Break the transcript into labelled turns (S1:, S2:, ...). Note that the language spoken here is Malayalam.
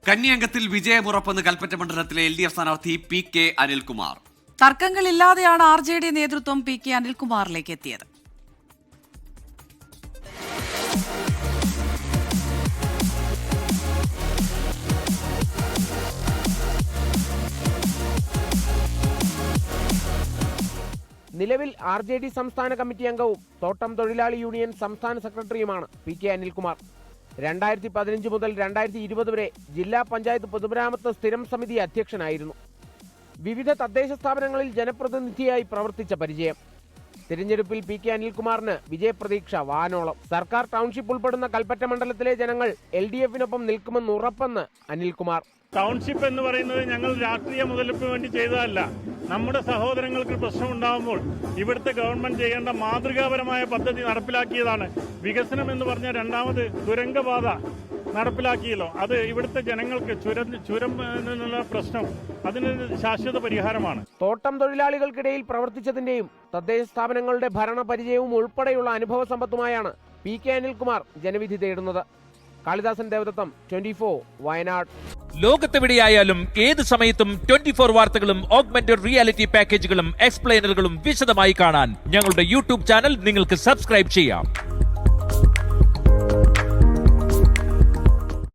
S1: കന്യാംഗത്തിൽ വിജയമുറപ്പെന്ന് കൽപ്പറ്റ മണ്ഡലത്തിലെ LDF സ്ഥാനാർത്ഥി PK അനിൽകുമാർ.
S2: തർക്കങ്ങളില്ലാതെയാണ് RJD നേതൃത്വം PK അനിൽകുമാറിലേക്ക് എത്തിയത്.
S3: നിലവിൽ RJD സംസ്ഥാന കമ്മിറ്റി അംഗവും തോട്ടം തൊഴിലാളി യൂണിയൻ സംസ്ഥാന സെക്രട്ടറിയുമാണ് PK അനിൽകുമാർ. 2015 മുതൽ 2020 വരെ ജില്ലാ പഞ്ചായത്ത് പൊതുമരാമത്ത് സ്ഥിരം സമിതി അധ്യക്ഷനായിരുന്നു. വിവിധ തദ്ദേശ സ്ഥാപനങ്ങളിൽ ജനപ്രതിനിധിയായി പ്രവർത്തിച്ച പരിചയം. തിരഞ്ഞെടുപ്പിൽ PK അനിൽകുമാറിന് വിജയപ്രതീക്ഷ വാനോളം. സർക്കാർ ടൗൺഷിപ്പ് ഉൾപ്പെടുന്ന കൽപ്പറ്റ മണ്ഡലത്തിലെ ജനങ്ങൾ LDFനൊപ്പം നിൽക്കുമെന്ന് ഉറപ്പെന്ന് അനിൽകുമാർ.
S4: ടൗൺഷിപ്പ് എന്ന് പറയുന്നത് ഞങ്ങൾ രാഷ്ട്രീയ മുതലെടുപ്പിന് വേണ്ടി ചെയ്തതല്ല. നമ്മുടെ സഹോദരങ്ങൾക്ക് പ്രശ്നമുണ്ടാകുമ്പോൾ ഇവിടുത്തെ ഗവൺമെന്റ് ചെയ്യേണ്ട മാതൃകാപരമായ പദ്ധതി നടപ്പിലാക്കിയതാണ്. വികസനം എന്ന് പറഞ്ഞ രണ്ടാമത് തുരങ്കപാത നടപ്പിലാക്കിയല്ലോ. അത് ഇവിടുത്തെ ജനങ്ങൾക്ക് ചുരം എന്നുള്ള പ്രശ്നം അതിന് ശാശ്വത പരിഹാരമാണ്.
S3: തോട്ടം തൊഴിലാളികൾക്കിടയിൽ പ്രവർത്തിച്ചതിന്റെയും തദ്ദേശ സ്ഥാപനങ്ങളുടെ ഭരണപരിചയവും ഉൾപ്പെടെയുള്ള അനുഭവ സമ്പത്തുമായാണ് PK അനിൽകുമാർ ജനവിധി തേടുന്നത്. കാളിദാസൻ ദേവദത്തം, 24 വയനാട്.
S5: ലോകത്തെവിടെയായാലും ഏത് സമയത്തും 24 വാർത്തകളും ഓഗ്മെന്റഡ് റിയാലിറ്റി പാക്കേജുകളും എക്സ്പ്ലെയിനറുകളും വിശദമായി കാണാൻ ഞങ്ങളുടെ YouTube ചാനൽ നിങ്ങൾക്ക് സബ്സ്ക്രൈബ് ചെയ്യാം.